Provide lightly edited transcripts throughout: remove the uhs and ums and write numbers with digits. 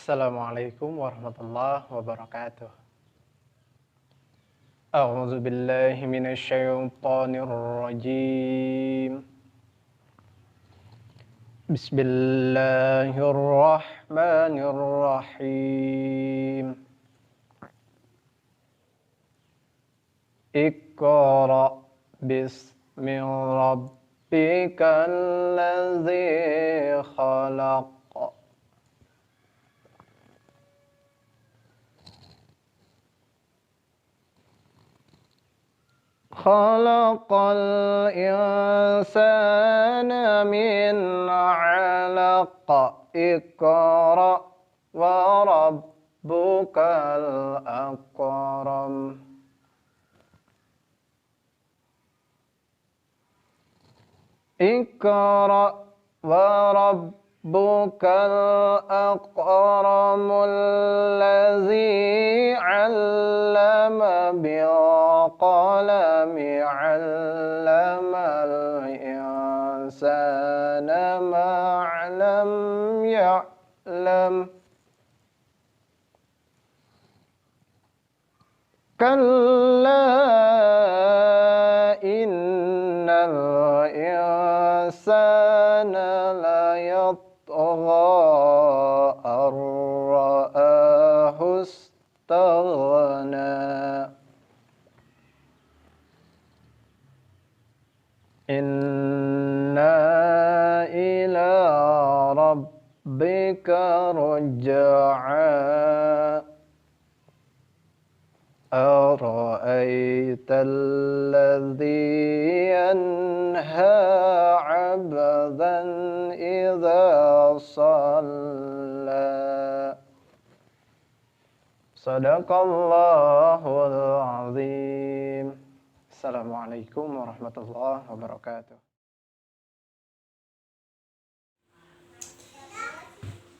Assalamualaikum warahmatullahi wabarakatuh. A'udzu billahi minasyaitonir rajim. Bismillahirrahmanirrahim. Iqra bismi rabbikal ladzi khalaq. Khalaqal insana min 'alaq. Iqra wa rabbukal akram. Iqra wa rabbukal akramul ladzi 'allama bil qalami 'allamal insana ma 'lam ya'lam. Kalla innal insana la yatgha ar-ra'ahu istaghna. Inna ila rabbika ruj'a. أرأيت الذي ينهى عبدا إذا صلى. صدق الله العظيم. Assalamualaikum warahmatullahi wabarakatuh.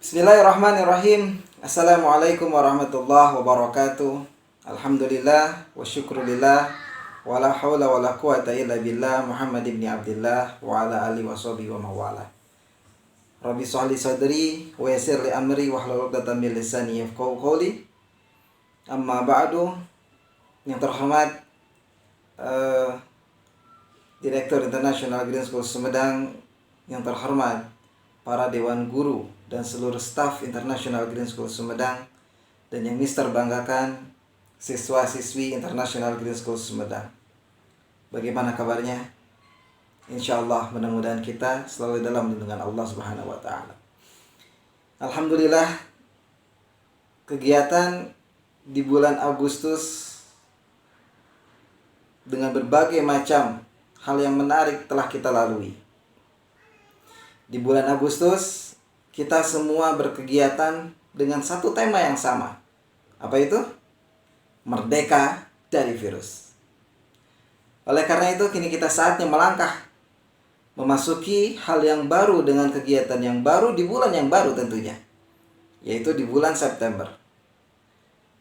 Bismillahirrahmanirrahim. Assalamualaikum warahmatullahi wabarakatuh. Alhamdulillah wa syukrulillah wa la hawla wa la quwata illa billah Muhammad ibn Abdillah wa ala alihi wa sahbihi wa mawala. Rabbi shrah li sadri wa yassir li amri wa hlul 'uqdatam min lisani yafqahu qawli. Amma ba'du. Yang terhormat Direktur International Green School Sumedang, yang terhormat para dewan guru dan seluruh staf International Green School Sumedang, dan yang Mister banggakan siswa-siswi International Green School Sumedang. Bagaimana kabarnya? Insyaallah mudah-mudahan kita selalu dalam lindungan Allah Subhanahu wa taala. Alhamdulillah, kegiatan di bulan Agustus dengan berbagai macam hal yang menarik telah kita lalui. Di bulan Agustus kita semua berkegiatan dengan satu tema yang sama. Apa itu? Merdeka dari virus. Oleh karena itu, kini kita saatnya melangkah memasuki hal yang baru dengan kegiatan yang baru di bulan yang baru tentunya, yaitu di bulan September.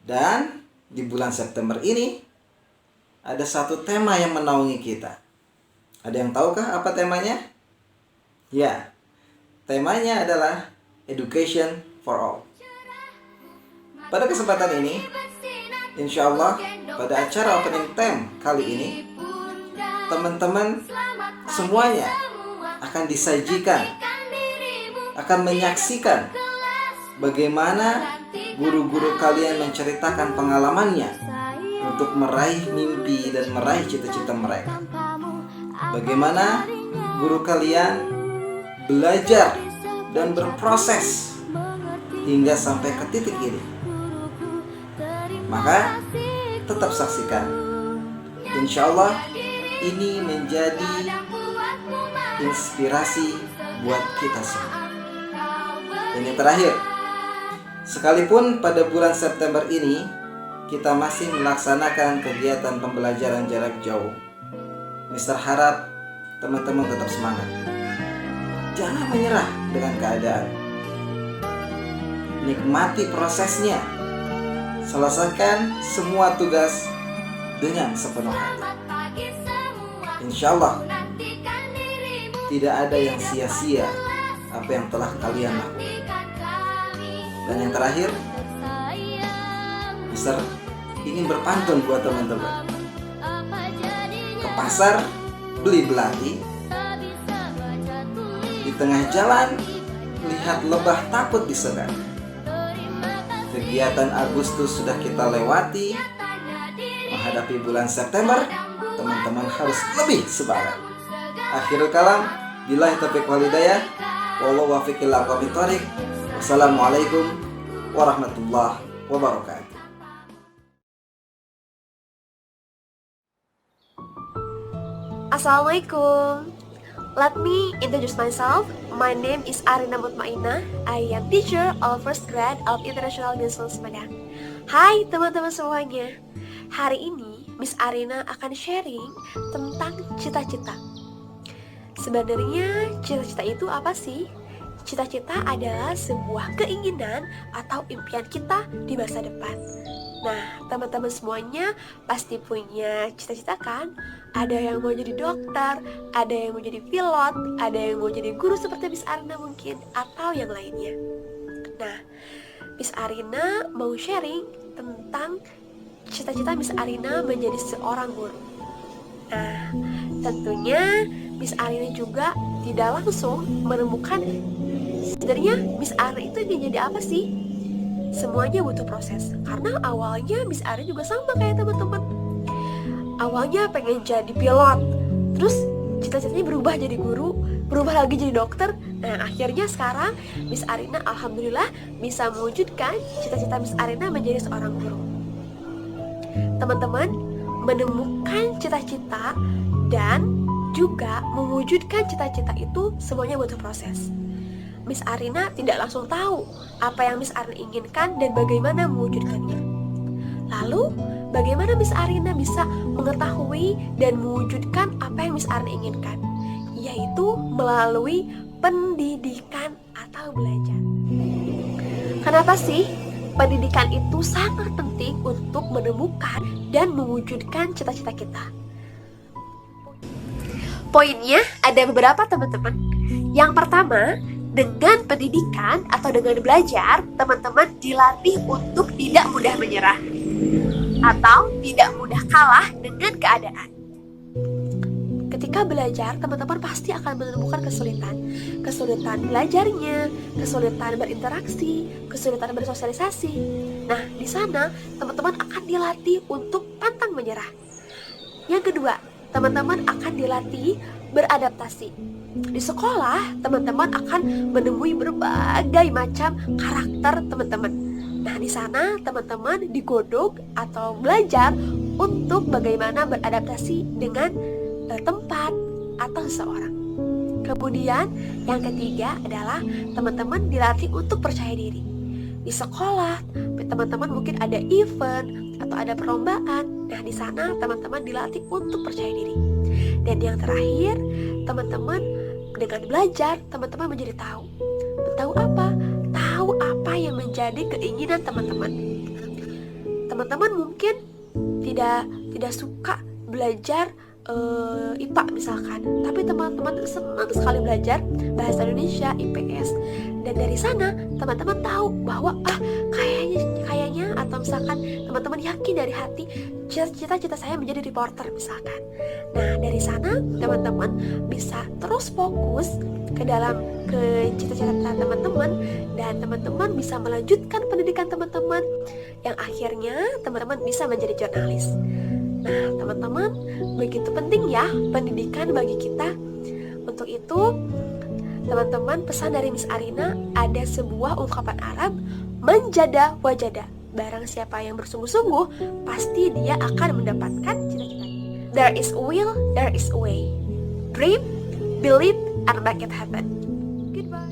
Dan di bulan September ini ada satu tema yang menaungi kita. Ada yang tahukah apa temanya? Ya, temanya adalah Education for All. Pada kesempatan ini, insya Allah pada acara opening theme kali ini, teman-teman semuanya akan disajikan, akan menyaksikan bagaimana guru-guru kalian menceritakan pengalamannya untuk meraih mimpi dan meraih cita-cita mereka. Bagaimana guru kalian belajar dan berproses hingga sampai ke titik ini. Maka tetap saksikan. Insya Allah ini menjadi inspirasi buat kita semua. Dan yang terakhir, sekalipun pada bulan September ini kita masih melaksanakan kegiatan pembelajaran jarak jauh, Mister harap teman-teman tetap semangat. Jangan menyerah dengan keadaan. Nikmati prosesnya. Selesaikan semua tugas dengan sepenuh hati. Insya Allah tidak ada yang sia-sia apa yang telah kalian lakukan. Dan yang terakhir, Mister ingin berpantun buat teman-teman. Ke pasar beli belati, di tengah jalan lihat lebah takut disegat. Kegiatan Agustus sudah kita lewati. Menghadapi bulan September, teman-teman harus lebih semangat. Akhirul kalam, billahi taufiq wal hidayah. Wallahu waffiq ila aqwamit thoriq. Wassalamualaikum warahmatullahi wabarakatuh. Assalamualaikum. Let me introduce myself. My name is Arina Mutmainah. I am teacher of first grade of International Girls School Sumedang. Hai teman-teman semuanya. Hari ini Miss Arina akan sharing tentang cita-cita. Sebenarnya cita-cita itu apa sih? Cita-cita adalah sebuah keinginan atau impian kita di masa depan. Nah, teman-teman semuanya pasti punya cita-cita kan? Ada yang mau jadi dokter, ada yang mau jadi pilot, ada yang mau jadi guru seperti Miss Arina mungkin, atau yang lainnya. Nah, Miss Arina mau sharing tentang cita-cita Miss Arina menjadi seorang guru. Nah, tentunya Miss Arina juga tidak langsung menemukan sebenarnya Miss Arina itu ingin jadi apa sih? Semuanya butuh proses. Karena awalnya Miss Arina juga sama kayak teman-teman. Awalnya pengen jadi pilot, terus cita-citanya berubah jadi guru, berubah lagi jadi dokter. Nah, akhirnya sekarang Miss Arina alhamdulillah bisa mewujudkan cita-cita Miss Arina menjadi seorang guru. Teman-teman, menemukan cita-cita dan juga mewujudkan cita-cita itu semuanya butuh proses. Miss Arina tidak langsung tahu apa yang Miss Arina inginkan dan bagaimana mewujudkannya. Lalu, bagaimana Miss Arina bisa mengetahui dan mewujudkan apa yang Miss Arina inginkan? Yaitu melalui pendidikan atau belajar. Kenapa sih pendidikan itu sangat penting untuk menemukan dan mewujudkan cita-cita kita? Poinnya ada beberapa teman-teman. Yang pertama, dengan pendidikan atau dengan belajar, teman-teman dilatih untuk tidak mudah menyerah atau tidak mudah kalah dengan keadaan. Ketika belajar, teman-teman pasti akan menemukan kesulitan belajarnya, kesulitan berinteraksi, kesulitan bersosialisasi. Nah, di sana teman-teman akan dilatih untuk pantang menyerah. Yang kedua, teman-teman akan dilatih beradaptasi. Di sekolah, teman-teman akan menemui berbagai macam karakter teman-teman. Nah, di sana teman-teman digodok atau belajar untuk bagaimana beradaptasi dengan tempat atau seseorang. Kemudian, yang ketiga adalah teman-teman dilatih untuk percaya diri. Di sekolah, teman-teman mungkin ada event atau ada perlombaan. Nah, di sana teman-teman dilatih untuk percaya diri. Dan yang terakhir, teman-teman dengan belajar, teman-teman menjadi tahu. Tahu apa? Tahu apa yang menjadi keinginan teman-teman. Teman-teman mungkin tidak suka belajar IPA misalkan, tapi teman-teman senang sekali belajar bahasa Indonesia, IPS. Dan dari sana teman-teman tahu bahwa kayaknya atau misalkan teman-teman yakin dari hati cita-cita saya menjadi reporter misalkan. Nah, dari sana teman-teman bisa terus fokus ke cita-cita teman-teman, dan teman-teman bisa melanjutkan pendidikan teman-teman yang akhirnya teman-teman bisa menjadi jurnalis. Nah, teman-teman, begitu penting ya pendidikan bagi kita. Untuk itu, teman-teman, pesan dari Miss Arina, ada sebuah ungkapan Arab, manjada wajada. Barang siapa yang bersungguh-sungguh, pasti dia akan mendapatkan cita-citanya. There is a will, there is a way. Dream, believe, and make it happen. Goodbye.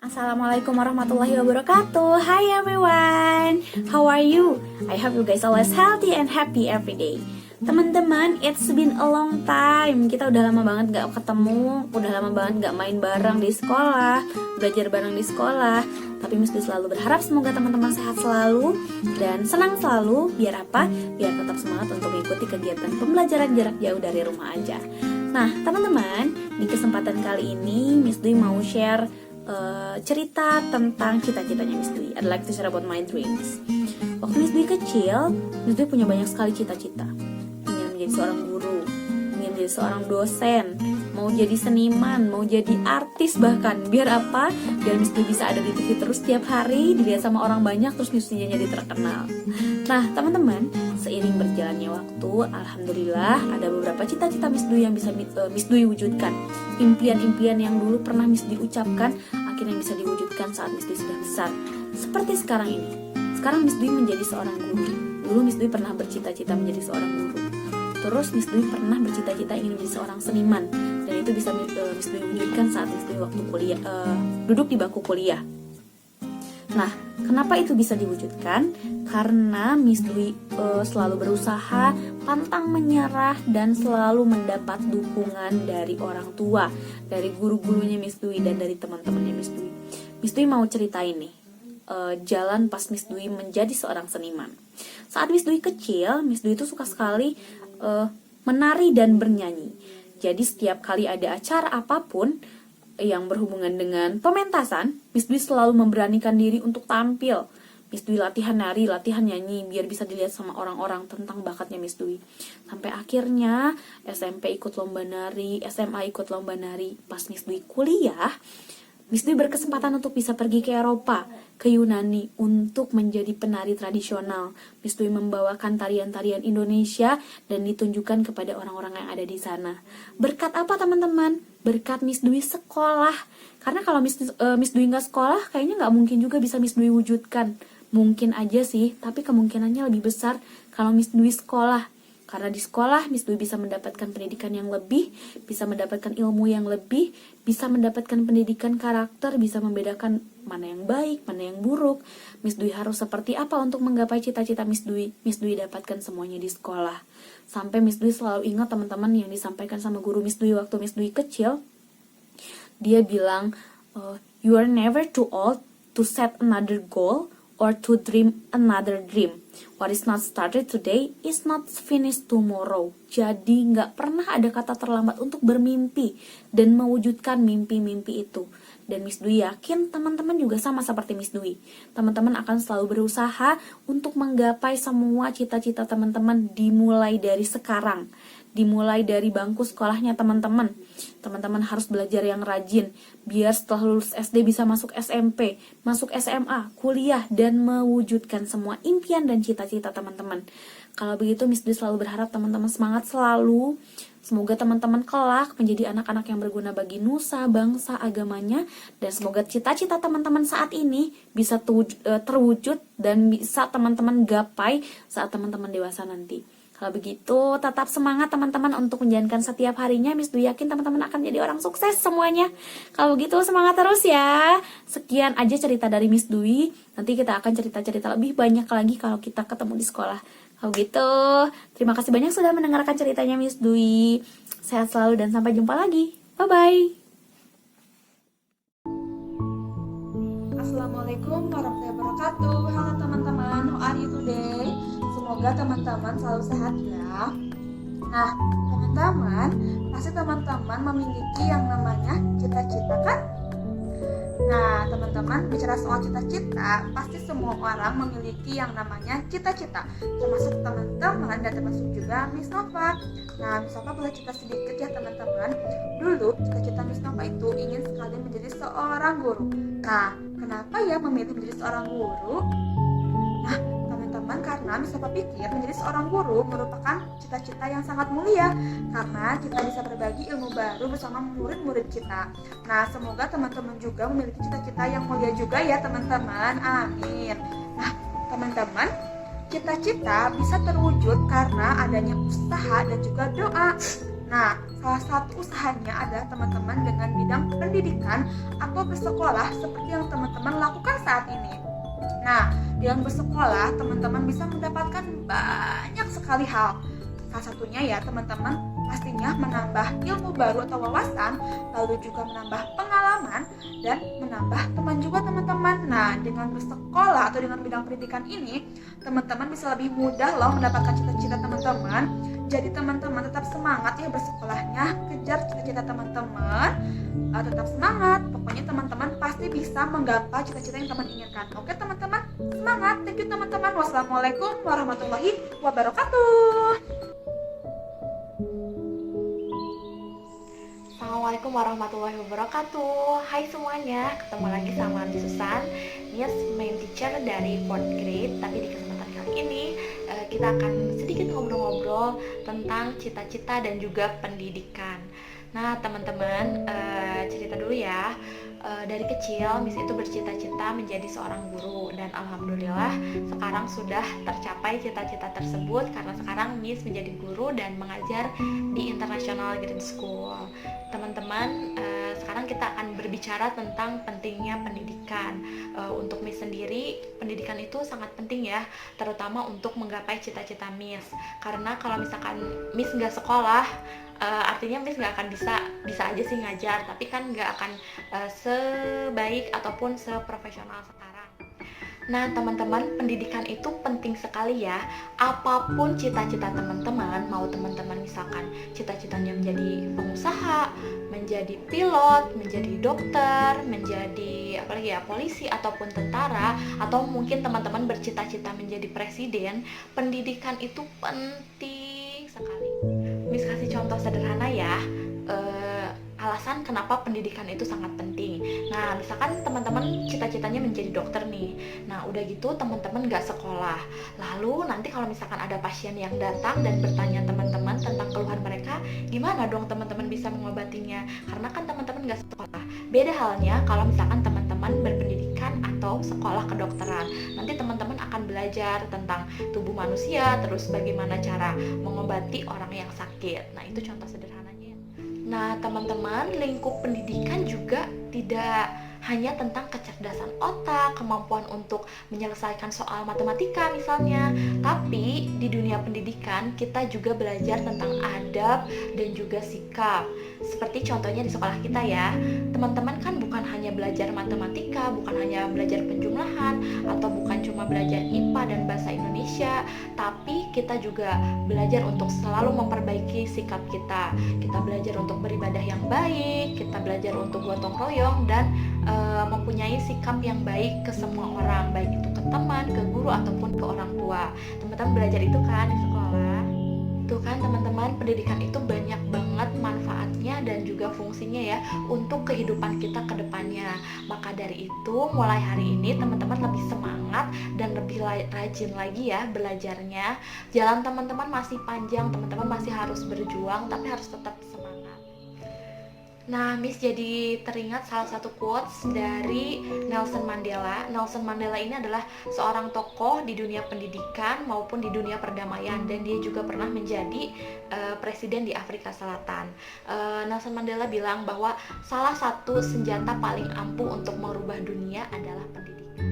Assalamualaikum warahmatullahi wabarakatuh. Hi everyone, how are you? I hope you guys always healthy and happy every day. Teman-teman, it's been a long time. Kita udah lama banget gak ketemu, udah lama banget gak main bareng di sekolah, belajar bareng di sekolah. Tapi Miss selalu berharap semoga teman-teman sehat selalu dan senang selalu. Biar apa? Biar tetap semangat untuk mengikuti kegiatan pembelajaran jarak jauh dari rumah aja. Nah, teman-teman, di kesempatan kali ini Miss Dwi mau share cerita tentang cita-citanya Miss Dwi. I'd like to share about my dreams. Waktu Miss Dwi kecil, Miss Dwi punya banyak sekali cita-cita. Ingin menjadi seorang guru, ingin menjadi seorang dosen, mau jadi seniman, mau jadi artis bahkan. Biar apa? Biar Miss Dwi bisa ada di TV terus tiap hari, dilihat sama orang banyak, terus Miss Dwi jadi terkenal. Nah, teman-teman, seiring berjalannya waktu, alhamdulillah ada beberapa cita-cita Miss Dwi yang bisa Miss Dwi wujudkan. Impian-impian yang dulu pernah Miss Dwi ucapkan, akhirnya bisa diwujudkan saat Miss Dwi sudah besar. Seperti sekarang ini. Sekarang Miss Dwi menjadi seorang guru. Dulu Miss Dwi pernah bercita-cita menjadi seorang guru. Terus Miss Dwi pernah bercita-cita ingin menjadi seorang seniman. Dan itu bisa Miss Dwi wujudkan saat Miss Dwi waktu kuliah, duduk di bangku kuliah. Nah, kenapa itu bisa diwujudkan? Karena Miss Dwi selalu berusaha, pantang menyerah, dan selalu mendapat dukungan dari orang tua, dari guru-gurunya Miss Dwi, dan dari teman-temannya Miss Dwi. Miss Dwi mau ceritain nih, jalan pas Miss Dwi menjadi seorang seniman. Saat Miss Dwi kecil, Miss Dwi itu suka sekali menari dan bernyanyi. Jadi setiap kali ada acara apapun yang berhubungan dengan pementasan, Miss Dwi selalu memberanikan diri untuk tampil. Miss Dwi latihan nari, latihan nyanyi, biar bisa dilihat sama orang-orang tentang bakatnya Miss Dwi. Sampai akhirnya SMP ikut lomba nari, SMA ikut lomba nari. Pas Miss Dwi kuliah, Miss Dwi berkesempatan untuk bisa pergi ke Eropa, ke Yunani, untuk menjadi penari tradisional. Miss Dwi membawakan tarian-tarian Indonesia dan ditunjukkan kepada orang-orang yang ada di sana. Berkat apa teman-teman? Berkat Miss Dwi sekolah. Karena kalau Miss Dwi nggak sekolah, kayaknya nggak mungkin juga bisa Miss Dwi wujudkan. Mungkin aja sih, tapi kemungkinannya lebih besar kalau Miss Dwi sekolah. Karena di sekolah, Miss Dwi bisa mendapatkan pendidikan yang lebih, bisa mendapatkan ilmu yang lebih, bisa mendapatkan pendidikan karakter, bisa membedakan mana yang baik, mana yang buruk. Miss Dwi harus seperti apa untuk menggapai cita-cita Miss Dwi? Miss Dwi dapatkan semuanya di sekolah. Sampai Miss Dwi selalu ingat teman-teman yang disampaikan sama guru Miss Dwi waktu Miss Dwi kecil. Dia bilang, you are never too old to set another goal or to dream another dream. What is not started today is not finished tomorrow. Jadi nggak pernah ada kata terlambat untuk bermimpi dan mewujudkan mimpi-mimpi itu. Dan Miss Dwi yakin teman-teman juga sama seperti Miss Dwi. Teman-teman akan selalu berusaha untuk menggapai semua cita-cita teman-teman dimulai dari sekarang. Dimulai dari bangku sekolahnya teman-teman. Teman-teman harus belajar yang rajin, biar setelah lulus SD bisa masuk SMP, masuk SMA, kuliah, dan mewujudkan semua impian dan cita-cita teman-teman. Kalau begitu Miss Dwi selalu berharap teman-teman semangat selalu. Semoga teman-teman kelak menjadi anak-anak yang berguna bagi nusa, bangsa, agamanya. Dan semoga cita-cita teman-teman saat ini bisa terwujud dan bisa teman-teman gapai saat teman-teman dewasa nanti. Kalau begitu, tetap semangat teman-teman untuk menjalankan setiap harinya. Miss Dwi yakin teman-teman akan jadi orang sukses semuanya. Kalau begitu, semangat terus ya. Sekian aja cerita dari Miss Dwi. Nanti kita akan cerita-cerita lebih banyak lagi kalau kita ketemu di sekolah. Kalau gitu, terima kasih banyak sudah mendengarkan ceritanya Miss Dwi. Sehat selalu dan sampai jumpa lagi. Bye-bye. Assalamualaikum warahmatullahi wabarakatuh. Halo teman-teman, how are you today? Semoga teman-teman selalu sehat ya. Nah, teman-teman, pasti teman-teman memiliki yang namanya cita-cita kan? Nah, teman-teman, bicara soal cita-cita, pasti semua orang memiliki yang namanya cita-cita, termasuk teman-teman dan termasuk juga Miss Nova. Nah, Miss Nova boleh cerita sedikit ya teman-teman. Dulu, cita-cita Miss Nova itu ingin sekali menjadi seorang guru. Nah, kenapa ya memilih menjadi seorang guru? Nah, teman-teman, karena Miss Nova pikir menjadi seorang guru merupakan cita-cita yang sangat mulia, karena kita bisa berbagi ilmu baru bersama murid-murid kita. Nah, semoga teman-teman juga memiliki cita-cita yang mulia juga ya teman-teman. Amin. Nah, teman-teman, cita-cita bisa terwujud karena adanya usaha dan juga doa. Nah, salah satu usahanya adalah teman-teman dengan bidang pendidikan atau bersekolah seperti yang teman-teman lakukan saat ini. Nah, dengan bersekolah, teman-teman bisa mendapatkan banyak sekali hal. Salah satunya ya teman-teman, pastinya menambah ilmu baru atau wawasan, lalu juga menambah pengalaman, dan menambah teman juga teman-teman. Nah, dengan bersekolah atau dengan bidang pendidikan ini, teman-teman bisa lebih mudah loh mendapatkan cita-cita teman-teman. Jadi teman-teman tetap semangat ya bersekolahnya, kejar cita-cita teman-teman. tetap semangat. Pokoknya teman-teman pasti bisa menggapai cita-cita yang teman inginkan. Oke teman-teman, semangat. Thank you teman-teman. Wassalamualaikum warahmatullahi wabarakatuh. Assalamualaikum warahmatullahi wabarakatuh. Hai semuanya, ketemu lagi sama Miss Susan, Miss main teacher dari 4th grade. Tapi di kesempatan kali ini kita akan sedikit ngobrol-ngobrol tentang cita-cita dan juga pendidikan. Nah teman-teman, cerita dulu ya. Dari kecil Miss itu bercita-cita menjadi seorang guru, dan alhamdulillah sekarang sudah tercapai cita-cita tersebut karena sekarang Miss menjadi guru dan mengajar di International Green School. Teman-teman, sekarang kita akan berbicara tentang pentingnya pendidikan. Untuk Miss sendiri, pendidikan itu sangat penting ya, terutama untuk menggapai cita-cita Miss. Karena kalau misalkan Miss nggak sekolah, artinya Miss nggak akan bisa aja sih ngajar, tapi kan nggak akan sebaik ataupun seprofesional sekarang. Nah teman-teman, pendidikan itu penting sekali ya. Apapun cita-cita teman-teman, mau teman-teman misalkan cita-citanya menjadi pengusaha, menjadi pilot, menjadi dokter, menjadi apalagi ya, polisi ataupun tentara, atau mungkin teman-teman bercita-cita menjadi presiden, pendidikan itu penting sekali. Miss kasih contoh sederhana ya, alasan kenapa pendidikan itu sangat penting. Nah misalkan teman-teman cita-citanya menjadi dokter nih, nah udah gitu teman-teman gak sekolah, lalu nanti kalau misalkan ada pasien yang datang dan bertanya teman-teman tentang keluhan mereka, gimana dong teman-teman bisa mengobatinya, karena kan teman-teman gak sekolah. Beda halnya kalau misalkan teman-teman berpendidikan atau sekolah kedokteran, nanti teman-teman akan belajar tentang tubuh manusia, terus bagaimana cara mengobati orang yang sakit. Nah itu contoh sederhananya. Nah teman-teman, lingkup pendidikan juga tidak hanya tentang kecerdasan otak, kemampuan untuk menyelesaikan soal matematika misalnya, tapi di dunia pendidikan kita juga belajar tentang adab dan juga sikap. Seperti contohnya di sekolah kita ya, teman-teman kan bukan hanya belajar matematika, bukan hanya belajar penjumlahan, atau bukan cuma belajar IPA dan bahasa Indonesia, tapi kita juga belajar untuk selalu memperbaiki sikap kita. Kita belajar untuk beribadah yang baik, kita belajar untuk gotong royong, dan mempunyai sikap yang baik ke semua orang, baik itu ke teman, ke guru, ataupun ke orang tua. Teman-teman belajar itu kan di sekolah. Tuh kan teman-teman, pendidikan itu banyak banget manfaatnya dan juga fungsinya ya untuk kehidupan kita ke depannya. Maka dari itu mulai hari ini teman-teman lebih semangat dan lebih rajin lagi ya belajarnya. Jalan teman-teman masih panjang, teman-teman masih harus berjuang, tapi harus tetap semangat. Nah, Miss jadi teringat salah satu quotes dari Nelson Mandela. Nelson Mandela ini adalah seorang tokoh di dunia pendidikan maupun di dunia perdamaian, dan dia juga pernah menjadi presiden di Afrika Selatan. Nelson Mandela bilang bahwa salah satu senjata paling ampuh untuk merubah dunia adalah pendidikan.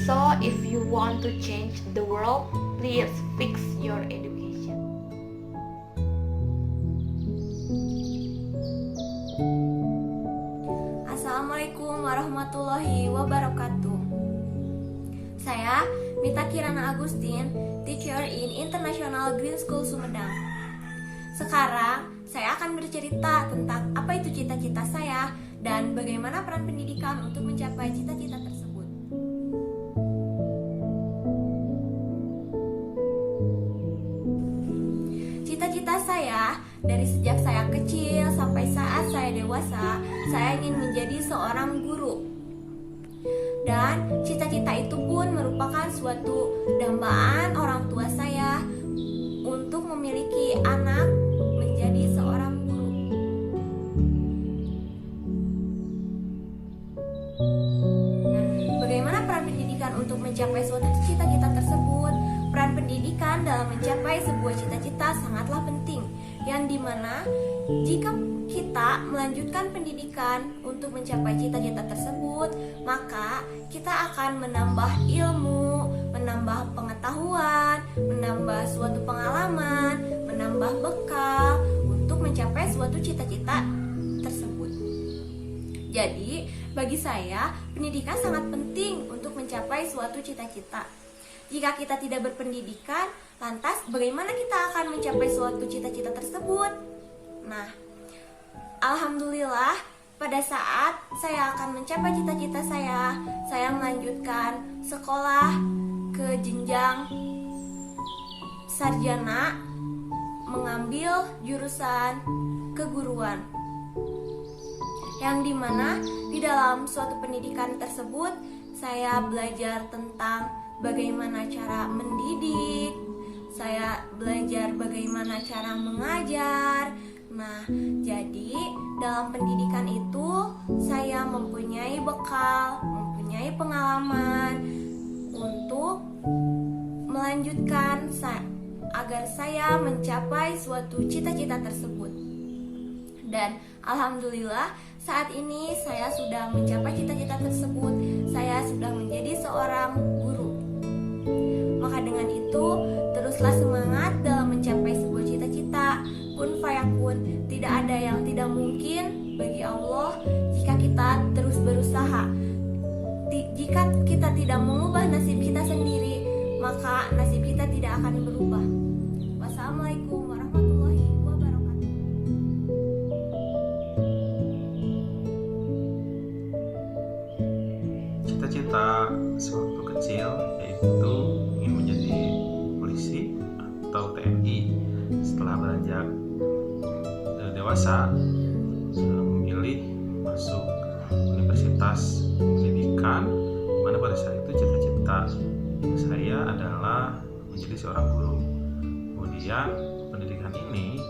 So, if you want to change the world, please fix your education. Assalamualaikum warahmatullahi wabarakatuh. Saya Mita Kirana Agustin, teacher in International Green School Sumedang. Sekarang saya akan bercerita tentang apa itu cita-cita saya dan bagaimana peran pendidikan untuk mencapai cita-cita tersebut. Cita-cita saya dari sejak saya kecil sampai saat saya dewasa, saya ingin menjadi seorang guru. Dan cita-cita itu pun merupakan suatu dambaan orang tua saya untuk memiliki anak menjadi seorang guru. Bagaimana peran pendidikan untuk mencapai suatu cita-cita tersebut? Peran pendidikan dalam mencapai sebuah cita-cita sangatlah penting, yang dimana jika kita melanjutkan pendidikan untuk mencapai cita-cita tersebut, maka kita akan menambah ilmu, menambah pengetahuan, menambah suatu pengalaman, menambah bekal untuk mencapai suatu cita-cita tersebut. Jadi, bagi saya, pendidikan sangat penting untuk mencapai suatu cita-cita. Jika kita tidak berpendidikan, lantas bagaimana kita akan mencapai suatu cita-cita tersebut? Nah, alhamdulillah pada pada saat saya akan mencapai cita-cita saya melanjutkan sekolah ke jenjang sarjana, mengambil jurusan keguruan, yang dimana di dalam suatu pendidikan tersebut saya belajar tentang bagaimana cara mendidik, saya belajar bagaimana cara mengajar. Nah, jadi dalam pendidikan itu saya mempunyai bekal, mempunyai pengalaman untuk melanjutkan agar saya mencapai suatu cita-cita tersebut. Dan alhamdulillah saat ini saya sudah mencapai cita-cita tersebut. Saya sudah menjadi seorang guru. Maka dengan itu, teruslah semangat dalam mencapai sebuah cita-cita. Kun fayakun, tidak ada yang tidak mungkin bagi Allah jika kita terus berusaha. Jika kita tidak mengubah nasib kita sendiri, maka nasib kita tidak akan berubah. Wassalamualaikum warahmatullahi wabarakatuh. Cita-cita sewaktu kecil yaitu ingin menjadi polisi atau TNI. Setelah beranjak dewasa, memilih masuk universitas pendidikan, dimana pada saat itu cita-cita saya adalah menjadi seorang guru. Kemudian pendidikan ini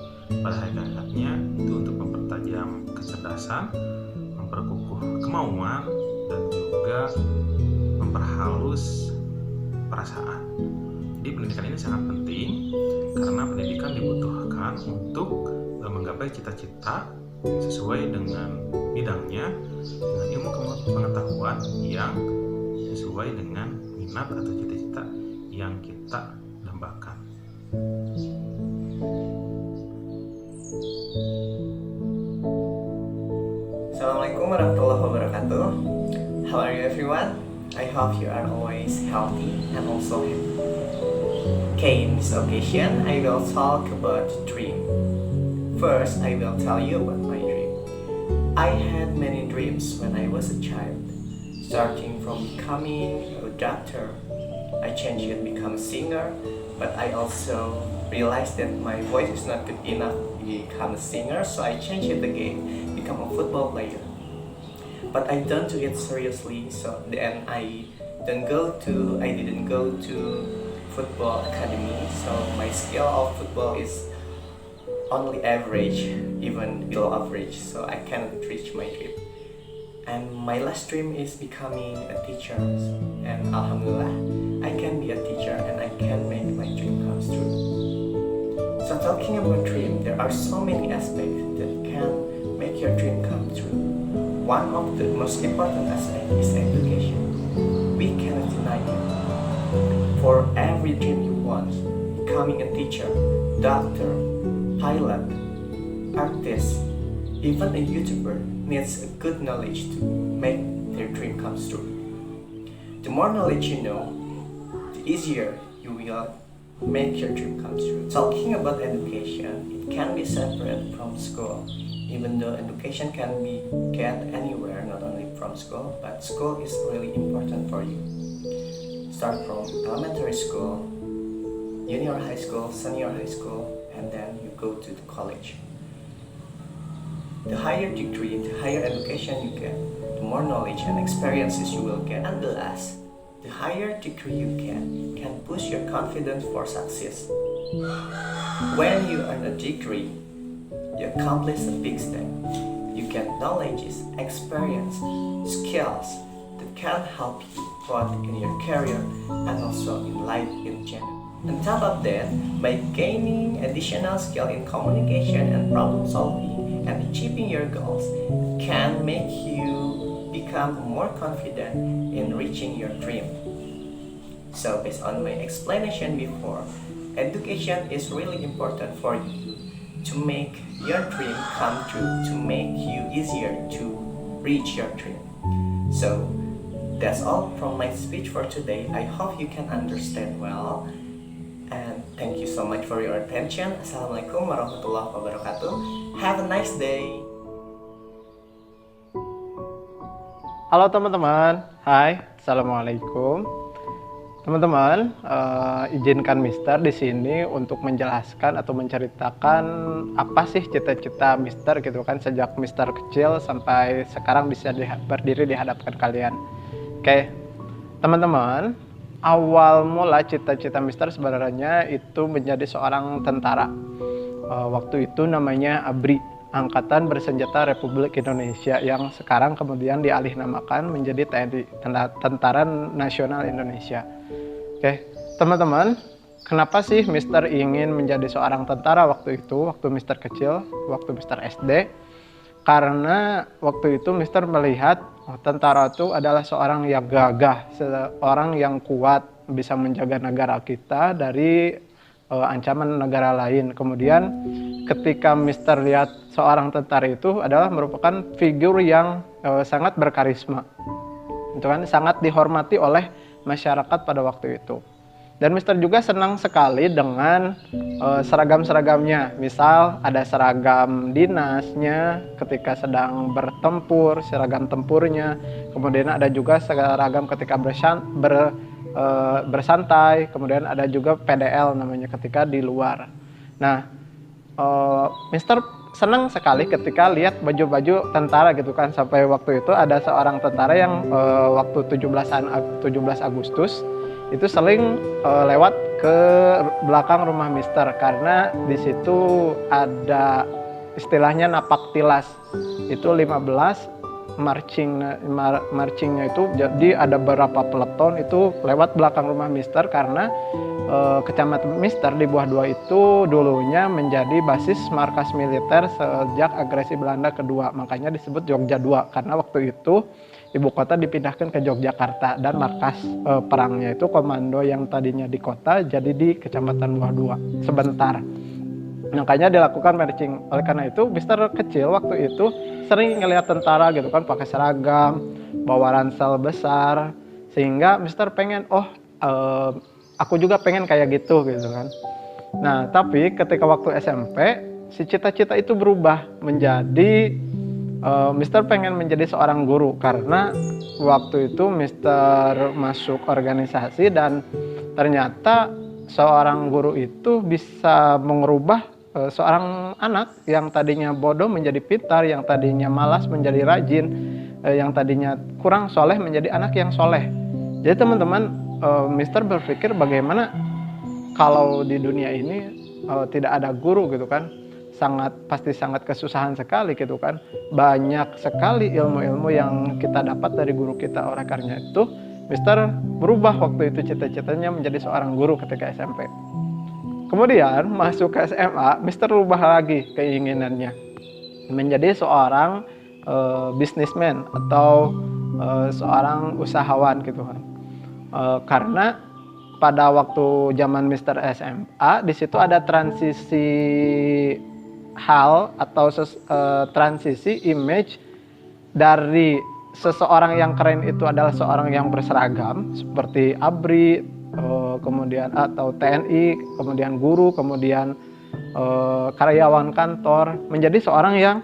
pada hakikatnya itu untuk mempertajam kecerdasan, memperkukuh kemauan, dan juga memperhalus perasaan. Jadi pendidikan ini sangat penting karena pendidikan dibutuhkan untuk menggapai cita-cita sesuai dengan bidangnya, dengan ilmu pengetahuan yang sesuai dengan minat atau cita-cita yang kita dambakan. Assalamualaikum warahmatullahi wabarakatuh. How are you everyone? I hope you are always healthy and also happy. Okay, in this occasion, I will talk about dream. First, I will tell you about my dream. I had many dreams when I was a child, starting from becoming a doctor. I changed to become a singer, but I also realized that my voice is not good enough to become a singer, so I changed it again, become a football player. But I don't do it seriously, so then I didn't go to football academy, so my skill of football is only average, even below average, so I cannot reach my dream. And my last dream is becoming a teacher, and alhamdulillah, I can be a teacher and I can make my dream come true. So talking about dream, there are so many aspects that can make your dream come true. One of the most important aspects is education. We cannot deny it. For every dream you want, becoming a teacher, doctor, pilot, artist, even a YouTuber needs a good knowledge to make their dream come true. The more knowledge you know, the easier you will make your dream come true. Talking about education, it can be separate from school. Even though education can be get anywhere, not only from school, but school is really important for you. Start from elementary school, junior high school, senior high school, and then you go to the college. The higher degree, the higher education you get, the more knowledge and experiences you will get. Nonetheless, the higher degree you get can boost your confidence for success. When you earn a degree, you accomplish a big step. You get knowledge, experience, skills that can help you both in your career and also in life in general. On top of that, by gaining additional skill in communication and problem solving and achieving your goals, can make you become more confident in reaching your dream. So based on my explanation before, education is really important for you to make your dream come true, to make you easier to reach your dream. So that's all from my speech for today. I hope you can understand well. And thank you so much for your attention. Assalamualaikum warahmatullahi wabarakatuh. Have a nice day. Halo teman-teman, hai, assalamualaikum. Teman-teman, izinkan Mister di sini untuk menjelaskan atau menceritakan apa sih cita-cita Mister gitu kan, sejak Mister kecil sampai sekarang bisa berdiri di hadapan kalian. Oke, teman-teman, awal mula cita-cita Mister sebenarnya itu menjadi seorang tentara. Waktu itu namanya ABRI, Angkatan Bersenjata Republik Indonesia, yang sekarang kemudian dialihnamakan menjadi TNI, Tentara Nasional Indonesia. Oke, teman-teman, kenapa sih Mister ingin menjadi seorang tentara waktu itu, waktu Mister kecil, waktu Mister SD? Karena waktu itu Mister melihat tentara itu adalah seorang yang gagah, seorang yang kuat, bisa menjaga negara kita dari ancaman negara lain. Kemudian ketika Mister lihat seorang tentara itu adalah merupakan figur yang sangat berkarisma, itu kan, sangat dihormati oleh masyarakat pada waktu itu. Dan Mister juga senang sekali dengan seragam-seragamnya. Misal ada seragam dinasnya ketika sedang bertempur, seragam tempurnya. Kemudian ada juga seragam ketika bersantai. Kemudian ada juga PDL namanya ketika di luar. Nah, Mister senang sekali ketika lihat baju-baju tentara gitu kan. Sampai waktu itu ada seorang tentara yang waktu 17 Agustus itu sering lewat ke belakang rumah Mister, karena di situ ada istilahnya napak tilas. Itu 15 marchingnya itu, jadi ada beberapa peleton itu lewat belakang rumah Mister, karena kecamatan Mister di Buah 2 itu dulunya menjadi basis markas militer sejak agresi Belanda kedua, makanya disebut Jogja 2, karena waktu itu ibu kota dipindahkan ke Yogyakarta dan markas perangnya itu komando yang tadinya di kota jadi di kecamatan Buah 2 sebentar. Makanya dilakukan marching. Oleh karena itu Mister kecil waktu itu sering ngelihat tentara gitu kan, pakai seragam, bawa ransel besar, sehingga Mister pengen, aku juga pengen kayak gitu kan. Nah, tapi ketika waktu SMP si cita-cita itu berubah menjadi Mister pengen menjadi seorang guru, karena waktu itu Mister masuk organisasi dan ternyata seorang guru itu bisa mengubah seorang anak yang tadinya bodoh menjadi pintar, yang tadinya malas menjadi rajin, yang tadinya kurang soleh menjadi anak yang soleh. Jadi teman-teman, Mister berpikir bagaimana kalau di dunia ini tidak ada guru gitu kan, pasti sangat kesusahan sekali gitu kan. Banyak sekali ilmu-ilmu yang kita dapat dari guru kita. Oleh karena itu Mister berubah waktu itu cita-citanya menjadi seorang guru ketika SMP. Kemudian masuk ke SMA, Mister rubah lagi keinginannya menjadi seorang businessman atau seorang usahawan gitu kan. Karena pada waktu zaman Mister SMA di situ ada transisi hal atau transisi image dari seseorang yang keren itu adalah seorang yang berseragam seperti ABRI, kemudian atau TNI, kemudian guru, kemudian karyawan kantor, menjadi seorang yang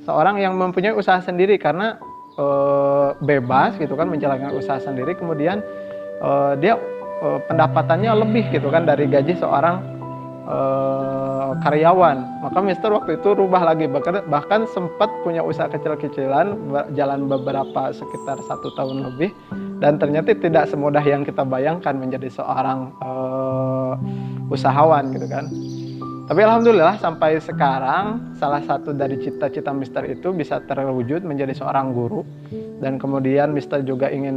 seorang yang mempunyai usaha sendiri, karena bebas gitu kan menjalankan usaha sendiri. Kemudian dia pendapatannya lebih gitu kan dari gaji seorang karyawan. Maka Mister waktu itu rubah lagi, bahkan sempat punya usaha kecil-kecilan jalan beberapa sekitar 1 tahun lebih, dan ternyata tidak semudah yang kita bayangkan menjadi seorang usahawan gitu kan. Tapi alhamdulillah sampai sekarang salah satu dari cita-cita Mister itu bisa terwujud menjadi seorang guru, dan kemudian Mister juga ingin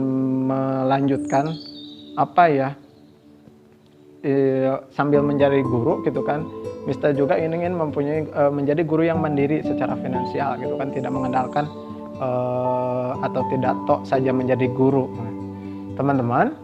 melanjutkan sambil menjadi guru gitu kan. Mister juga ingin mempunyai menjadi guru yang mandiri secara finansial gitu kan, tidak mengandalkan atau tidak tok saja menjadi guru. Teman-teman,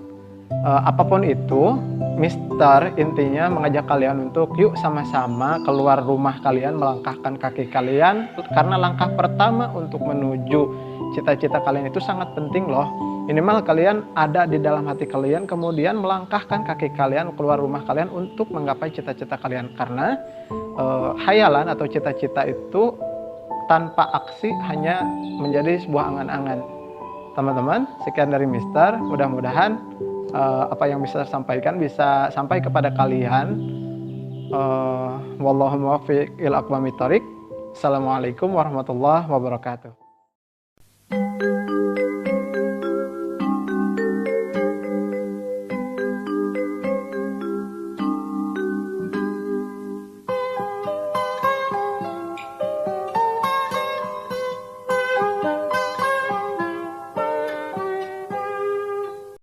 apapun itu, Mister intinya mengajak kalian untuk yuk sama-sama keluar rumah kalian, melangkahkan kaki kalian, karena langkah pertama untuk menuju cita-cita kalian itu sangat penting loh. Minimal kalian ada di dalam hati kalian, kemudian melangkahkan kaki kalian keluar rumah kalian untuk menggapai cita-cita kalian. Karena hayalan atau cita-cita itu tanpa aksi hanya menjadi sebuah angan-angan. Teman-teman, sekian dari Mister. Mudah-mudahan apa yang bisa sampaikan bisa sampai kepada kalian. Wallahu muwaffiq ila aqwamit thoriq. Assalamualaikum warahmatullahi wabarakatuh.